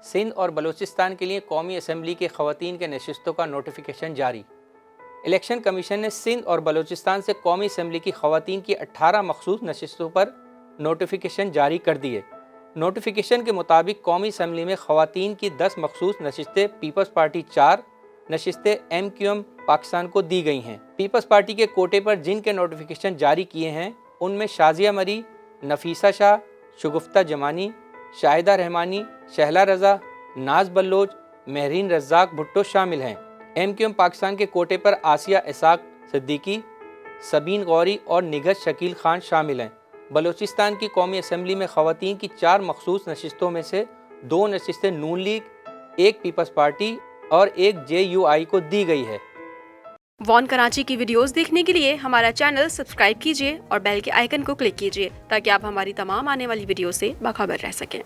सिंध और बलूचिस्तान के लिए कौमी असम्बली के ख़वातीन के नशिस्तों का नोटिफिकेशन जारी। इलेक्शन कमीशन ने सिंध और बलूचिस्तान से कौमी असम्बली की ख़वातीन की 18 मखसूस नशिस्तों पर नोटिफिकेशन जारी कर दिए। नोटिफिकेशन के मुताबिक कौमी असम्बली में ख़वातीन की 10 मखसूस नशिस्तें पीपल्स पार्टी 4 नशिस्तें MQM पाकिस्तान को दी गई हैं। पीपल्स पार्टी के कोटे पर जिनके नोटिफिकेशन जारी किए हैं उनमें शाजिया मरी, नफीसा शाह, शगुफ्ता जमानी, शाहिदा रहमानी, शहला रज़ा, नाज बल्लोच, महरीन रज़ाक भुट्टो शामिल हैं। MQM पाकिस्तान के कोटे पर आसिया इसाक सिद्दीकी, सबीन गौरी और निगहत शकील खान शामिल हैं। बलूचिस्तान की कौमी असम्बली में ख़वातीन की 4 मखसूस नशिस्तों में से 2 नशिस्तें नून लीग, 1 पीपल्स पार्टी और 1 JUI को दी गई है। वॉन कराची की वीडियोस देखने के लिए हमारा चैनल सब्सक्राइब कीजिए और बेल के आइकन को क्लिक कीजिए ताकि आप हमारी तमाम आने वाली वीडियो से बाखबर रह सकें।